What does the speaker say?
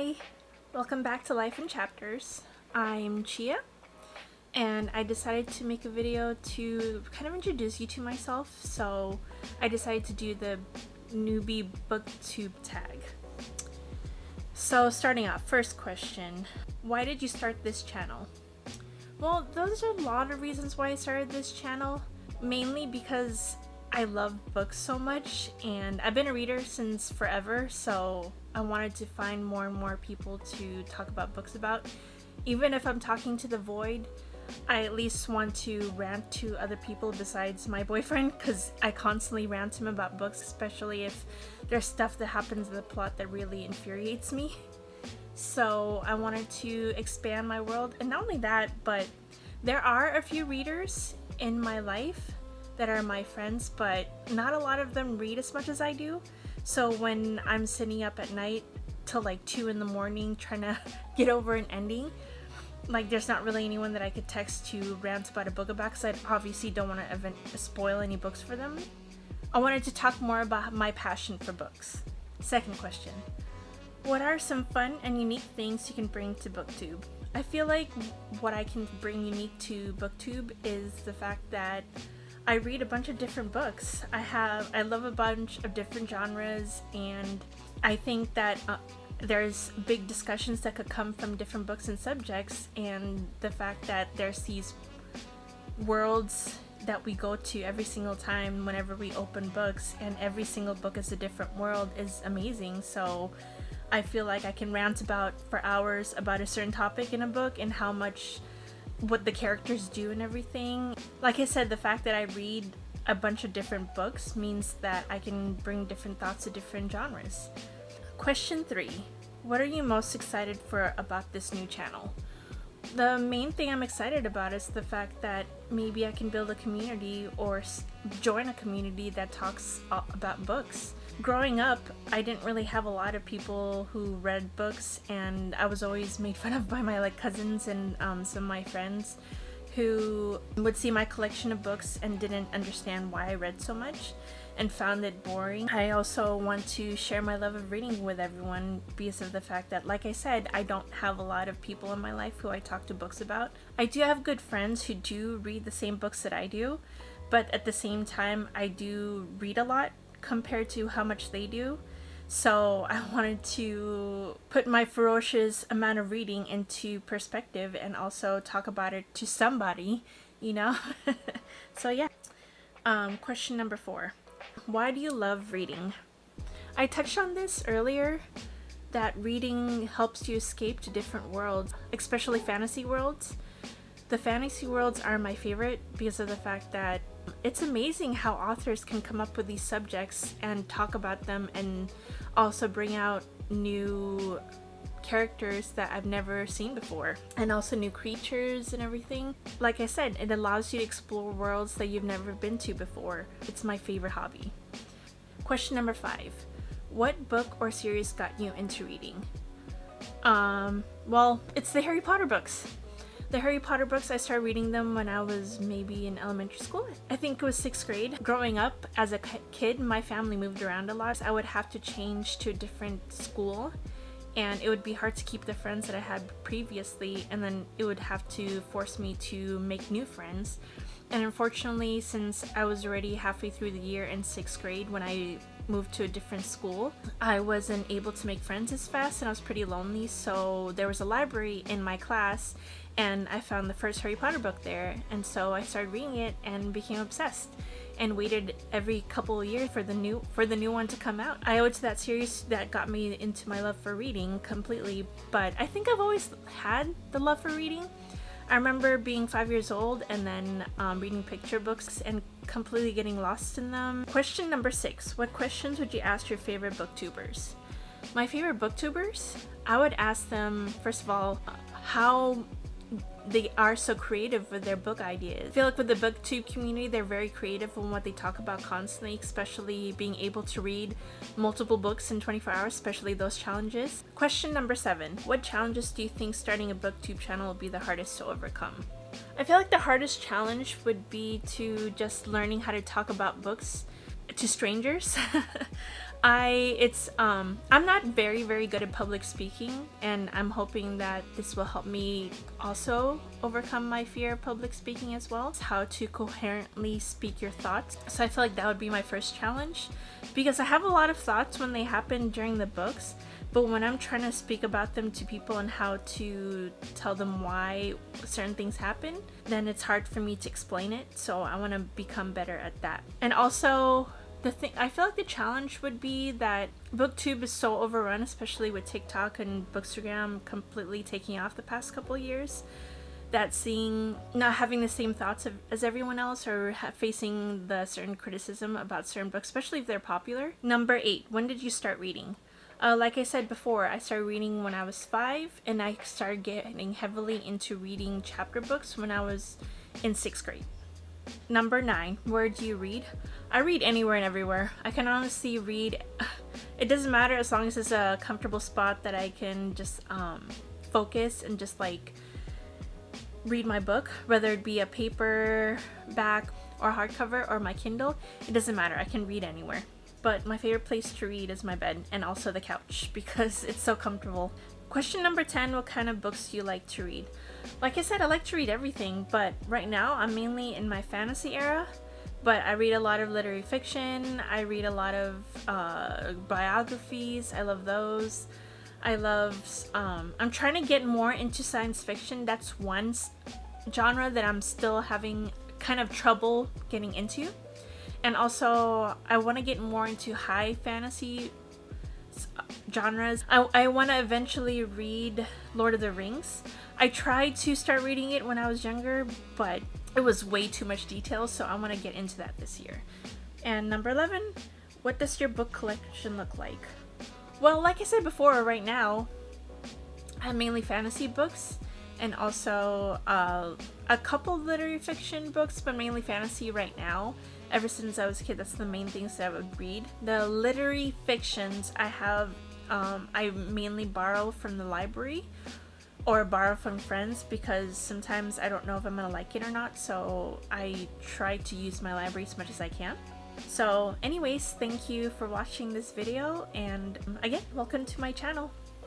Hi, welcome back to Life in Chapters. I'm Chia, and I decided to make a video to kind of introduce you to myself, so I decided to do the newbie booktube tag. So starting off, first question, why did you start this channel? Well, those are a lot of reasons why I started this channel, mainly because I love books so much, and I've been a reader since forever, so I wanted to find more and more people to talk about books about. Even if I'm talking to the void, I at least want to rant to other people besides my boyfriend, because I constantly rant to him about books, especially if there's stuff that happens in the plot that really infuriates me. So I wanted to expand my world, and not only that, but there are a few readers in my life that are my friends, but not a lot of them read as much as I do. So when I'm sitting up at night till like 2 in the morning trying to get over an ending, like there's not really anyone that I could text to rant about a book about, because I obviously don't want to spoil any books for them. I wanted to talk more about my passion for books. Second question, what are some fun and unique things you can bring to Booktube? I feel like what I can bring unique to Booktube is the fact that I read a bunch of different books. I love a bunch of different genres, and I think that there's big discussions that could come from different books and subjects, and the fact that there's these worlds that we go to every single time whenever we open books, and every single book is a different world, is amazing. So I feel like I can rant for hours about a certain topic in a book and what the characters do and everything. Like I said, the fact that I read a bunch of different books means that I can bring different thoughts to different genres. Question 3. What are you most excited for about this new channel? The main thing I'm excited about is the fact that maybe I can build a community or join a community that talks about books. Growing up, I didn't really have a lot of people who read books, and I was always made fun of by my cousins and some of my friends who would see my collection of books and didn't understand why I read so much and found it boring. I also want to share my love of reading with everyone because of the fact that, like I said, I don't have a lot of people in my life who I talk to books about. I do have good friends who do read the same books that I do, but at the same time, I do read a lot compared to how much they do. So I wanted to put my ferocious amount of reading into perspective and also talk about it to somebody, you know? So yeah. Question number 4. Why do you love reading? I touched on this earlier, that reading helps you escape to different worlds, especially fantasy worlds. The fantasy worlds are my favorite because of the fact that it's amazing how authors can come up with these subjects and talk about them, and also bring out new characters that I've never seen before, and also new creatures and everything. Like I said, it allows you to explore worlds that you've never been to before. It's my favorite hobby. Question number 5. What book or series got you into reading? Well, it's the Harry Potter books. The Harry Potter books, I started reading them when I was maybe in elementary school. I think it was 6th grade. Growing up as a kid, my family moved around a lot. I would have to change to a different school, and it would be hard to keep the friends that I had previously, and then it would have to force me to make new friends. And unfortunately, since I was already halfway through the year in 6th grade when I moved to a different school, I wasn't able to make friends as fast, and I was pretty lonely. So there was a library in my class, and I found the first Harry Potter book there, and so I started reading it and became obsessed, and waited every couple of years for the new one to come out. I owe it to that series that got me into my love for reading completely, but I think I've always had the love for reading. I remember being 5 years old and then reading picture books and completely getting lost in them. Question number 6. What questions would you ask your favorite booktubers? My favorite booktubers? I would ask them, first of all, how they are so creative with their book ideas. I feel like with the booktube community, they're very creative in what they talk about constantly, especially being able to read multiple books in 24 hours, especially those challenges. Question number 7. What challenges do you think starting a booktube channel will be the hardest to overcome? I feel like the hardest challenge would be to just learning how to talk about books to strangers. I'm not very good at public speaking, and I'm hoping that this will help me also overcome my fear of public speaking as well. It's how to coherently speak your thoughts. So I feel like that would be my first challenge, because I have a lot of thoughts when they happen during the books, but when I'm trying to speak about them to people and how to tell them why certain things happen, then it's hard for me to explain it. So I want to become better at that. And also, I feel like the challenge would be that Booktube is so overrun, especially with TikTok and Bookstagram completely taking off the past couple years, that not having the same thoughts as everyone else, or facing the certain criticism about certain books, especially if they're popular. Number 8, when did you start reading? Like I said before, I started reading when I was 5, and I started getting heavily into reading chapter books when I was in 6th grade. Number 9, where do you read? I read anywhere and everywhere. I can honestly read, it doesn't matter, as long as it's a comfortable spot that I can just focus and just like read my book, whether it be a paperback or hardcover or my Kindle. It doesn't matter, I can read anywhere. But my favorite place to read is my bed, and also the couch, because it's so comfortable. Question number 10, what kind of books do you like to read? Like I said, I like to read everything, but right now I'm mainly in my fantasy era. But I read a lot of literary fiction, I read a lot of biographies, I love those. I'm trying to get more into science fiction. That's one genre that I'm still having kind of trouble getting into. And also, I want to get more into high fantasy genres. I want to eventually read Lord of the Rings. I tried to start reading it when I was younger, but it was way too much detail, so I want to get into that this year. And number 11, what does your book collection look like? Well, like I said before, right now, I have mainly fantasy books, and also a couple literary fiction books, but mainly fantasy right now. Ever since I was a kid, that's the main things that I would read. The literary fictions I have, I mainly borrow from the library or borrow from friends, because sometimes I don't know if I'm gonna like it or not, so I try to use my library as much as I can. So anyways, thank you for watching this video, and again, welcome to my channel.